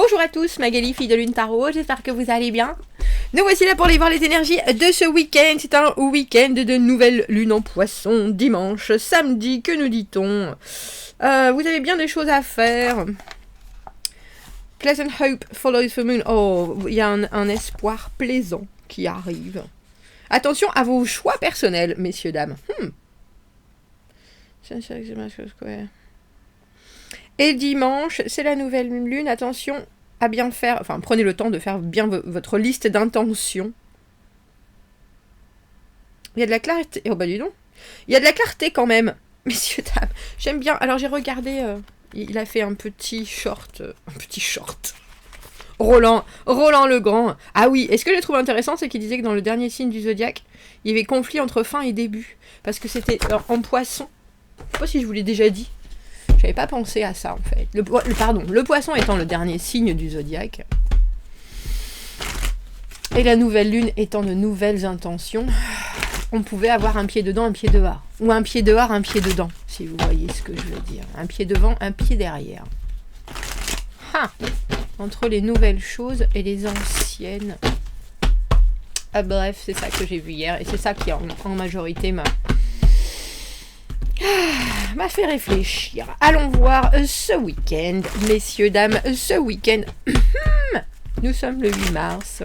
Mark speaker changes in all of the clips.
Speaker 1: Bonjour à tous, Magali, fille de Lune Tarot, j'espère que vous allez bien. Nous voici là pour aller voir les énergies de ce week-end. C'est un week-end de nouvelle lune en poisson, dimanche, samedi, que nous dit-on? Vous avez bien des choses à faire. Pleasant hope follows the moon. Oh, il y a un espoir plaisant qui arrive. Attention à vos choix personnels, messieurs, dames. Et dimanche, c'est la nouvelle lune. Attention à bien faire... Enfin, prenez le temps de faire bien votre liste d'intentions. Il y a de la clarté... Oh bah dis donc. Il y a de la clarté quand même, messieurs, dames. J'aime bien... Alors j'ai regardé... il a fait un petit short... Roland le Grand. Ah oui, et ce que je trouve intéressant, c'est qu'il disait que dans le dernier signe du zodiaque, il y avait conflit entre fin et début. Parce que c'était en poisson. Je sais pas si je vous l'ai déjà dit. J'avais pas pensé à ça en fait. Le poisson étant le dernier signe du zodiaque. Et la nouvelle lune étant de nouvelles intentions. On pouvait avoir un pied dedans, un pied dehors. Ou un pied dehors, un pied dedans. Si vous voyez ce que je veux dire. Un pied devant, un pied derrière. Entre les nouvelles choses et les anciennes. Bref, c'est ça que j'ai vu hier. Et c'est ça qui en majorité m'a fait réfléchir. Allons voir ce week-end, messieurs, dames, ce week-end. Nous sommes le 8 mars.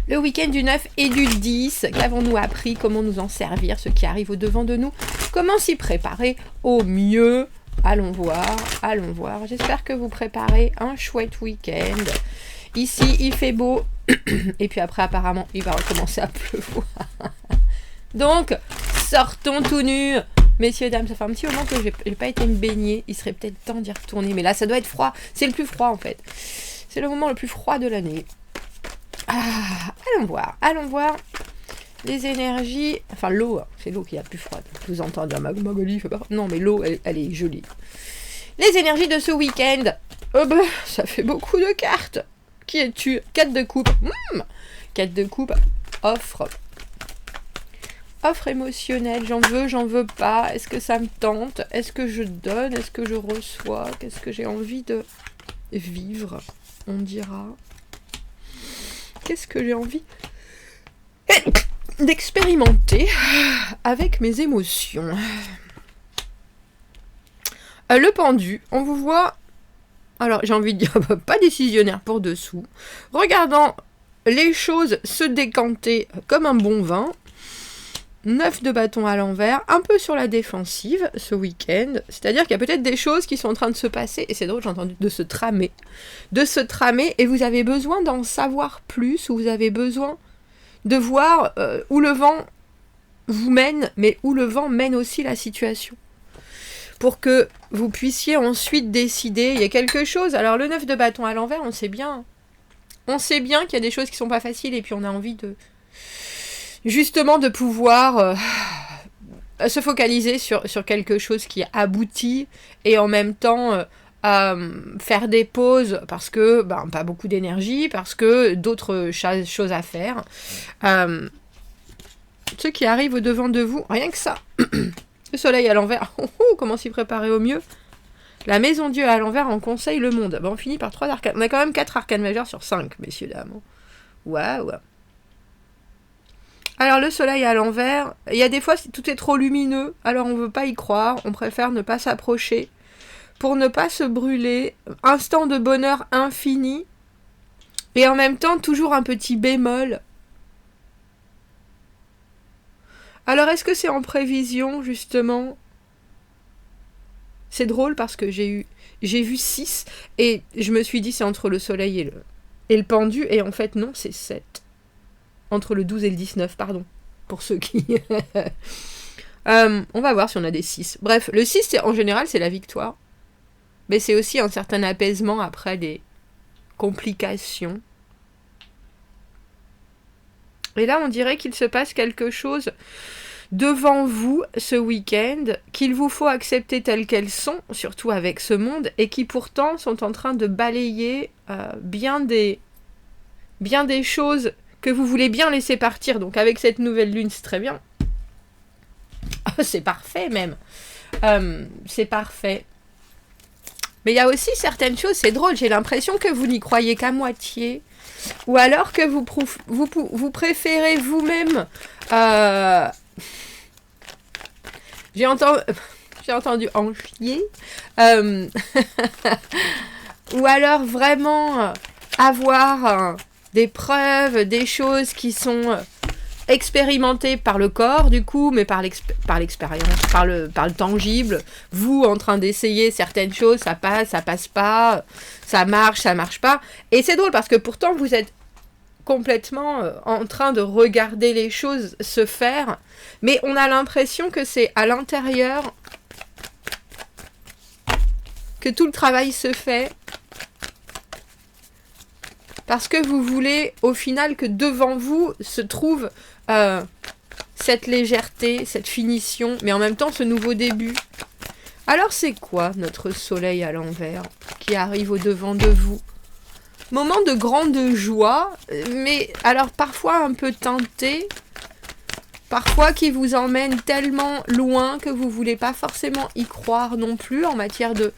Speaker 1: Le week-end du 9 et du 10. Qu'avons-nous appris? Comment nous en servir? Ce qui arrive au-devant de nous. Comment s'y préparer au mieux? Allons voir. J'espère que vous préparez un chouette week-end. Ici, il fait beau. Et puis après, apparemment, il va recommencer à pleuvoir. Donc, sortons tout nus. Messieurs, dames, ça fait un petit moment que j'ai pas été me baigner. Il serait peut-être temps d'y retourner. Mais là, ça doit être froid. C'est le plus froid, en fait. C'est le moment le plus froid de l'année. Allons voir. Les énergies... Enfin, l'eau. C'est l'eau qui est la plus froide. Je vous entends dire, Magali, fait pas... Non, mais l'eau, elle est gelée. Les énergies de ce week-end. Ça fait beaucoup de cartes. Qui es-tu? 4 de coupe. 4 de coupe. Offre émotionnelle, j'en veux pas, est-ce que ça me tente, est-ce que je donne, est-ce que je reçois, qu'est-ce que j'ai envie de vivre, on dira, qu'est-ce que j'ai envie d'expérimenter avec mes émotions. Le pendu, on vous voit, alors j'ai envie de dire, pas décisionnaire pour dessous, regardant les choses se décanter comme un bon vin. 9 de bâton à l'envers, un peu sur la défensive ce week-end, c'est-à-dire qu'il y a peut-être des choses qui sont en train de se passer, et c'est drôle, j'ai entendu, de se tramer, et vous avez besoin d'en savoir plus, ou vous avez besoin de voir où le vent vous mène, mais où le vent mène aussi la situation, pour que vous puissiez ensuite décider. Il y a quelque chose, alors le 9 de bâton à l'envers, on sait bien qu'il y a des choses qui sont pas faciles, et puis on a envie de... Justement de pouvoir se focaliser sur quelque chose qui aboutit et en même temps faire des pauses parce que pas beaucoup d'énergie, parce que d'autres choses à faire. Ce qui arrive au-devant de vous, rien que ça. Le soleil à l'envers, comment s'y préparer au mieux? La maison Dieu à l'envers en conseille le monde. On finit par 3 arcanes. On a quand même 4 arcanes majeures sur 5, messieurs, dames. Waouh. Alors le soleil à l'envers, il y a des fois tout est trop lumineux, alors on veut pas y croire, on préfère ne pas s'approcher pour ne pas se brûler. Instant de bonheur infini et en même temps toujours un petit bémol. Alors est-ce que c'est en prévision justement? C'est drôle parce que j'ai vu 6 et je me suis dit c'est entre le soleil et le pendu et en fait non, c'est 7. Entre le 12 et le 19, pardon. Pour ceux qui... on va voir si on a des 6. Bref, le 6, en général, c'est la victoire. Mais c'est aussi un certain apaisement après des complications. Et là, on dirait qu'il se passe quelque chose devant vous ce week-end, qu'il vous faut accepter telles qu'elles sont, surtout avec ce monde, et qui pourtant sont en train de balayer bien des choses que vous voulez bien laisser partir. Donc avec cette nouvelle lune, c'est très bien. C'est parfait même. C'est parfait. Mais il y a aussi certaines choses, c'est drôle, j'ai l'impression que vous n'y croyez qu'à moitié. Ou alors que vous préférez vous-même... J'ai entendu en chier. Ou alors vraiment avoir des preuves, des choses qui sont expérimentées par le corps, du coup, mais par l'expérience, par le tangible. Vous, en train d'essayer certaines choses, ça passe pas, ça marche pas. Et c'est drôle parce que pourtant, vous êtes complètement en train de regarder les choses se faire, mais on a l'impression que c'est à l'intérieur que tout le travail se fait, parce que vous voulez au final que devant vous se trouve cette légèreté, cette finition, mais en même temps ce nouveau début. Alors c'est quoi notre soleil à l'envers qui arrive au devant de vous? Moment de grande joie, mais alors parfois un peu teinté, parfois qui vous emmène tellement loin que vous voulez pas forcément y croire non plus, en matière de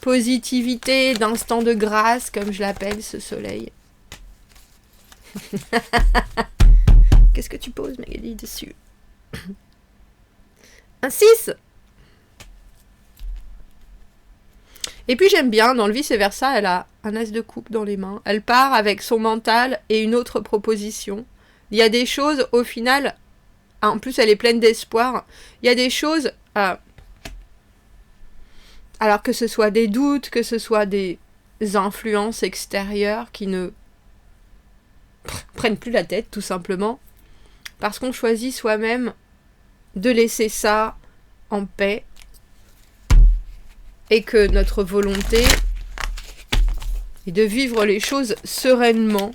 Speaker 1: positivité, d'instant de grâce, comme je l'appelle, ce soleil. Qu'est-ce que tu poses, Magali, dessus? Un 6. Et puis j'aime bien, dans le vice-versa, elle a un as de coupe dans les mains. Elle part avec son mental et une autre proposition. Il y a des choses, au final, en plus elle est pleine d'espoir, il y a des choses, alors que ce soit des doutes, que ce soit des influences extérieures qui ne prennent plus la tête, tout simplement, parce qu'on choisit soi-même de laisser ça en paix, et que notre volonté est de vivre les choses sereinement.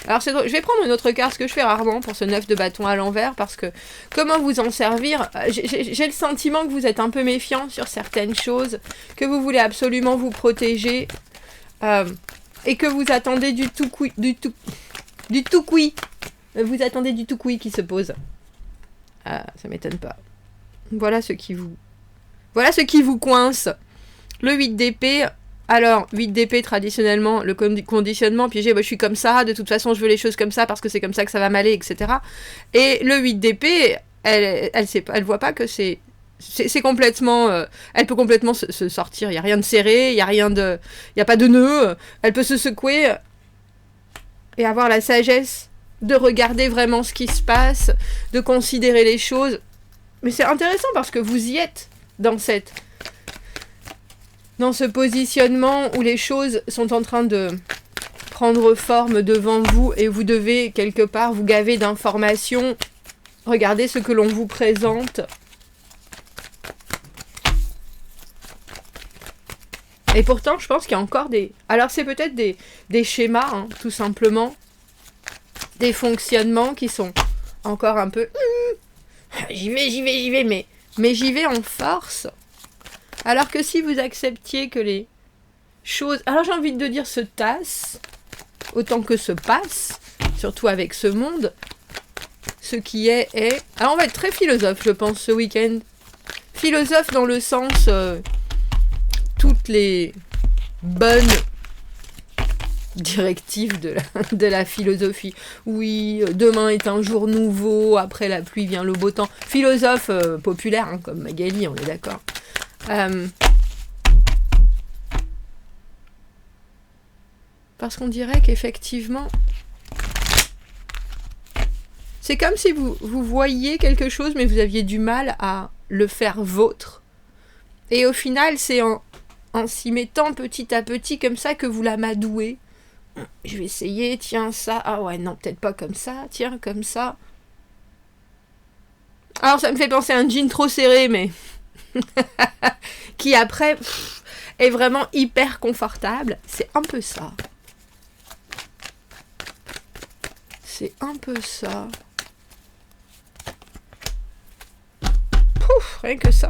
Speaker 1: Alors c'est drôle, je vais prendre une autre carte, ce que je fais rarement pour ce 9 de bâton à l'envers, parce que comment vous en servir? J'ai le sentiment que vous êtes un peu méfiant sur certaines choses, que vous voulez absolument vous protéger, et que vous attendez du tout cuit. Vous attendez du tout cuit qui se pose. Ah, ça m'étonne pas. Voilà ce qui vous coince. Le 8 d'épée. Alors, 8 d'épée, traditionnellement, le conditionnement piégé, je suis comme ça, de toute façon, je veux les choses comme ça, parce que c'est comme ça que ça va m'aller, etc. Et le 8 d'épée, elle voit pas que c'est complètement... elle peut complètement se sortir, il n'y a rien de serré, il n'y a pas de nœud, elle peut se secouer et avoir la sagesse de regarder vraiment ce qui se passe, de considérer les choses. Mais c'est intéressant parce que vous y êtes dans ce positionnement où les choses sont en train de prendre forme devant vous et vous devez quelque part vous gaver d'informations. Regardez ce que l'on vous présente. Et pourtant, je pense qu'il y a encore des... Alors, c'est peut-être des schémas, hein, tout simplement. Des fonctionnements qui sont encore un peu... J'y vais, mais j'y vais en force. Alors que si vous acceptiez que les choses... Alors j'ai envie de dire se tassent, autant que se passe, surtout avec ce monde, ce qui est... Alors on va être très philosophe, je pense, ce week-end. Philosophe dans le sens... toutes les bonnes directives de la philosophie. Oui, demain est un jour nouveau, après la pluie vient le beau temps. Philosophe populaire, hein, comme Magali, on est d'accord. Parce qu'on dirait qu'effectivement, c'est comme si vous voyiez quelque chose, mais vous aviez du mal à le faire vôtre. Et au final, c'est en s'y mettant petit à petit comme ça que vous l'amadouez. Je vais essayer, tiens, ça. Ah ouais, non, peut-être pas comme ça. Tiens, comme ça. Alors, ça me fait penser à un jean trop serré, mais... qui après est vraiment hyper confortable. C'est un peu ça. C'est un peu ça. Pouf, rien que ça.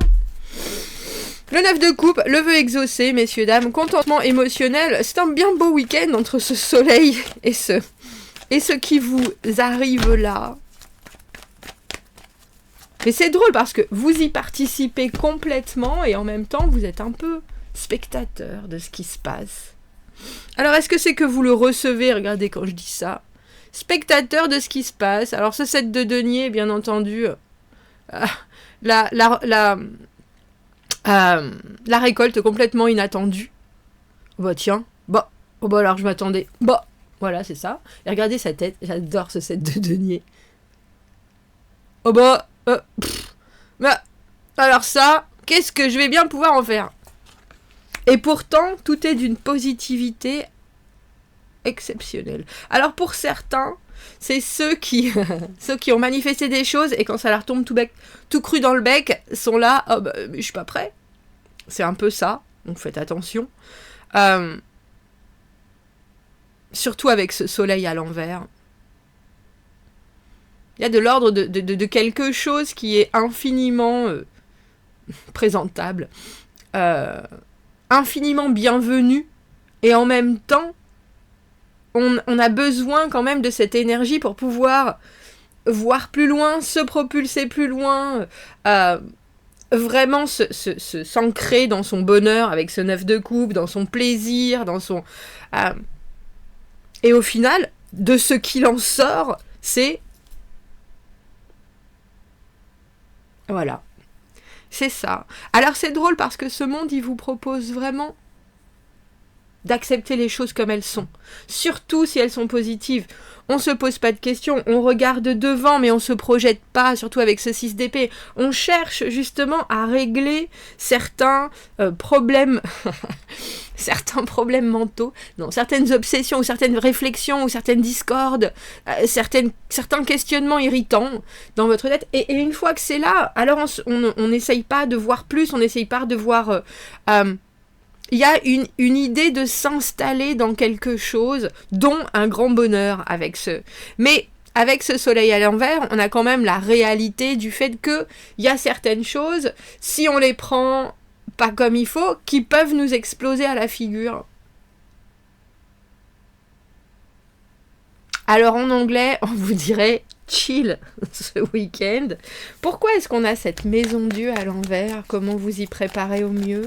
Speaker 1: Le 9 de coupe, le vœu exaucé, messieurs, dames, contentement émotionnel. C'est un bien beau week-end entre ce soleil et ce qui vous arrive là. Mais c'est drôle parce que vous y participez complètement et en même temps vous êtes un peu spectateur de ce qui se passe. Alors, est-ce que c'est que vous le recevez? Regardez quand je dis ça. Spectateur de ce qui se passe. Alors, ce 7 de denier, bien entendu, la récolte complètement inattendue. Bah tiens, bah alors je m'attendais. Bah, voilà, c'est ça. Et regardez sa tête, j'adore ce 7 de denier. Oh bah, alors ça, qu'est-ce que je vais bien pouvoir en faire? Et pourtant, tout est d'une positivité exceptionnelle. Alors pour certains, c'est ceux qui ont manifesté des choses et quand ça leur tombe tout cru dans le bec, sont là, oh bah, mais je suis pas prêt. C'est un peu ça, donc faites attention. Surtout avec ce soleil à l'envers. Il y a de l'ordre de quelque chose qui est infiniment présentable, infiniment bienvenu, et en même temps, on a besoin quand même de cette énergie pour pouvoir voir plus loin, se propulser plus loin, vraiment s'ancrer dans son bonheur avec ce 9 de coupe, dans son plaisir, dans son... et au final, de ce qu'il en sort, c'est... Voilà. C'est ça. Alors c'est drôle parce que ce monde, il vous propose vraiment d'accepter les choses comme elles sont. Surtout si elles sont positives. On se pose pas de questions, on regarde devant mais on se projette pas, surtout avec ce 6 d'épée. On cherche justement à régler certains problèmes certains problèmes mentaux, non, certaines obsessions ou certaines réflexions ou certaines discordes, certains questionnements irritants dans votre tête. Et une fois que c'est là, alors on n'essaye pas de voir plus, on n'essaye pas de voir... il y a une idée de s'installer dans quelque chose, dont un grand bonheur avec ce... Mais avec ce soleil à l'envers, on a quand même la réalité du fait que il y a certaines choses, si on les prend pas comme il faut, qui peuvent nous exploser à la figure. Alors en anglais, on vous dirait chill ce week-end. Pourquoi est-ce qu'on a cette maison Dieu à l'envers? Comment vous y préparez au mieux?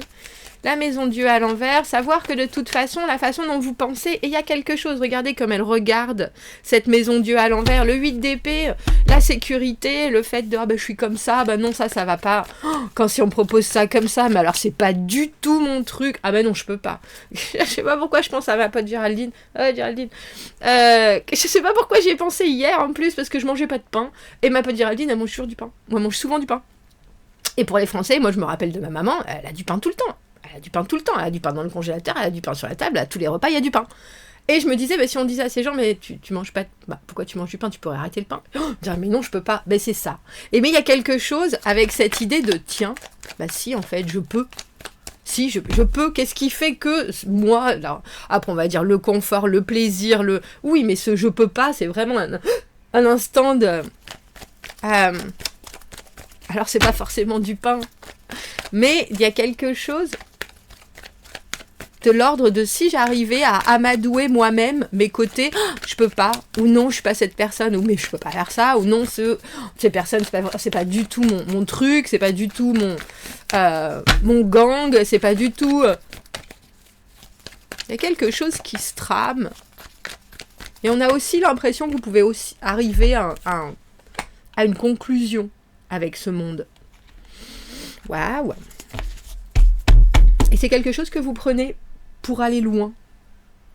Speaker 1: La maison Dieu à l'envers, savoir que de toute façon, la façon dont vous pensez, et il y a quelque chose, regardez comme elle regarde cette maison Dieu à l'envers, le 8 d'épée, la sécurité, le fait de, ah ben je suis comme ça, ben non ça va pas, quand si on propose ça comme ça, mais alors c'est pas du tout mon truc, ah ben non je peux pas, je sais pas pourquoi je pense à ma pote Géraldine, je sais pas pourquoi j'y ai pensé hier en plus, parce que je mangeais pas de pain, et ma pote Géraldine elle mange toujours du pain, moi je mange souvent du pain. Et pour les Français, moi je me rappelle de ma maman, elle a du pain tout le temps. Elle a du pain tout le temps, elle a du pain dans le congélateur, elle a du pain sur la table, à tous les repas il y a du pain. Et je me disais, bah, si on disait à ces gens, mais tu manges pas, bah, pourquoi tu manges du pain, tu pourrais arrêter le pain. Dire, mais non, je peux pas, ben c'est ça. Et mais il y a quelque chose avec cette idée de, tiens, bah si en fait, je peux. Si, je peux, qu'est-ce qui fait que moi, là, après on va dire le confort, le plaisir, oui, mais ce je peux pas, c'est vraiment un instant de... alors c'est pas forcément du pain, mais il y a quelque chose de l'ordre de si j'arrivais à amadouer moi-même mes côtés, je peux pas, ou non, je suis pas cette personne, ou mais je peux pas faire ça, ou non, ces personnes, c'est pas du tout mon truc, c'est pas du tout mon gang, c'est pas du tout... Il y a quelque chose qui se trame, et on a aussi l'impression que vous pouvez aussi arriver à une conclusion avec ce monde. Waouh! Et c'est quelque chose que vous prenez pour aller loin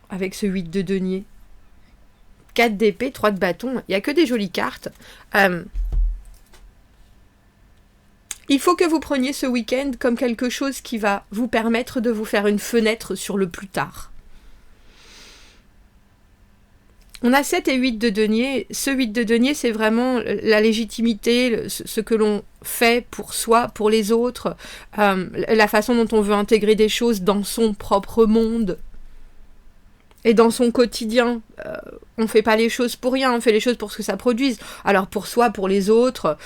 Speaker 1: avec ce 8 de denier. 4 d'épée, 3 de bâton, il n'y a que des jolies cartes. Il faut que vous preniez ce week-end comme quelque chose qui va vous permettre de vous faire une fenêtre sur le plus tard. On a 7 et 8 de denier. Ce 8 de denier, c'est vraiment la légitimité, ce que l'on fait pour soi, pour les autres, la façon dont on veut intégrer des choses dans son propre monde et dans son quotidien. On ne fait pas les choses pour rien, on fait les choses pour ce que ça produise. Alors pour soi, pour les autres,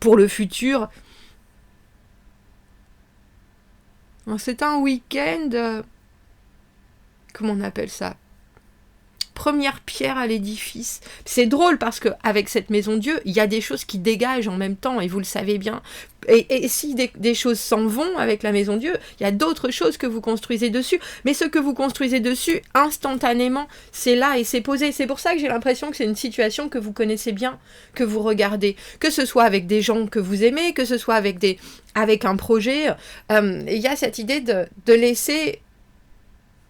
Speaker 1: pour le futur. C'est un week-end... comment on appelle ça ? première pierre à l'édifice. C'est drôle parce qu'avec cette maison Dieu, il y a des choses qui dégagent en même temps, et vous le savez bien. Et si des choses s'en vont avec la maison Dieu, il y a d'autres choses que vous construisez dessus. Mais ce que vous construisez dessus, instantanément, c'est là et c'est posé. C'est pour ça que j'ai l'impression que c'est une situation que vous connaissez bien, que vous regardez. Que ce soit avec des gens que vous aimez, que ce soit avec un projet. Il y a cette idée de laisser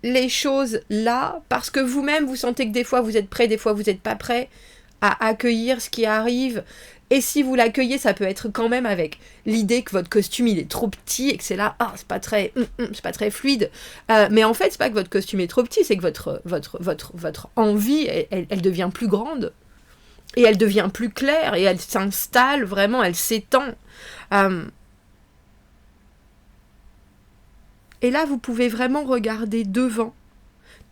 Speaker 1: les choses là, parce que vous-même, vous sentez que des fois vous êtes prêt, des fois vous n'êtes pas prêt à accueillir ce qui arrive. Et si vous l'accueillez, ça peut être quand même avec l'idée que votre costume il est trop petit et que c'est là, c'est pas très fluide. Mais en fait, c'est pas que votre costume est trop petit, c'est que votre envie, elle devient plus grande et elle devient plus claire et elle s'installe vraiment, elle s'étend. Et là, vous pouvez vraiment regarder devant,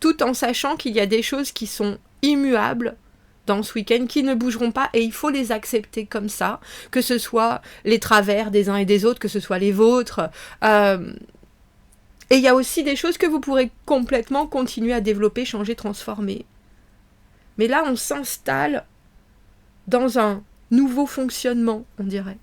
Speaker 1: tout en sachant qu'il y a des choses qui sont immuables dans ce week-end, qui ne bougeront pas, et il faut les accepter comme ça, que ce soit les travers des uns et des autres, que ce soit les vôtres. Et il y a aussi des choses que vous pourrez complètement continuer à développer, changer, transformer. Mais là, on s'installe dans un nouveau fonctionnement, on dirait.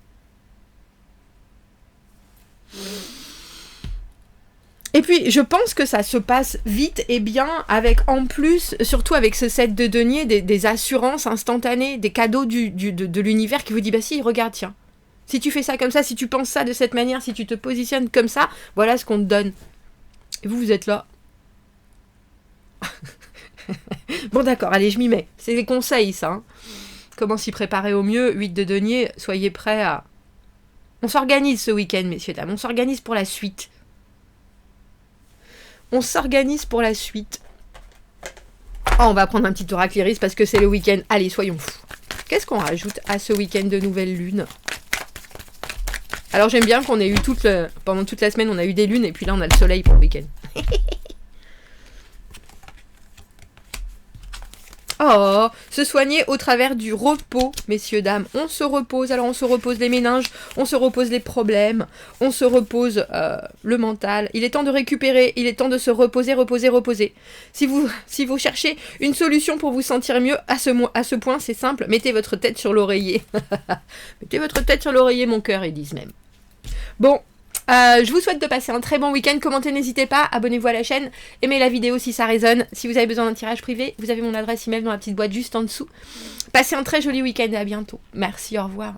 Speaker 1: Et puis, je pense que ça se passe vite et bien avec, en plus, surtout avec ce set de deniers, des assurances instantanées, des cadeaux de l'univers qui vous dit, bah si, regarde, tiens, si tu fais ça comme ça, si tu penses ça de cette manière, si tu te positionnes comme ça, voilà ce qu'on te donne. Et vous êtes là. Bon d'accord, allez, je m'y mets. C'est des conseils, ça. Hein. Comment s'y préparer au mieux, 8 de denier, soyez prêts à... On s'organise ce week-end, messieurs, dames, on s'organise pour la suite. On s'organise pour la suite. Oh, on va prendre un petit oracle Iris parce que c'est le week-end. Allez, soyons fous. Qu'est-ce qu'on rajoute à ce week-end de nouvelle lune? Alors, j'aime bien qu'on ait eu pendant toute la semaine, on a eu des lunes et puis là, on a le soleil pour le week-end. Oh, se soigner au travers du repos, messieurs, dames. On se repose, alors on se repose les méninges, on se repose les problèmes, on se repose le mental. Il est temps de récupérer, il est temps de se reposer. Si vous cherchez une solution pour vous sentir mieux, à ce point, c'est simple, mettez votre tête sur l'oreiller. Mettez votre tête sur l'oreiller, mon cœur, ils disent même. Bon. Je vous souhaite de passer un très bon week-end. Commentez, n'hésitez pas. Abonnez-vous à la chaîne. Aimez la vidéo si ça résonne. Si vous avez besoin d'un tirage privé, vous avez mon adresse email dans la petite boîte juste en dessous. Passez un très joli week-end et à bientôt. Merci, au revoir.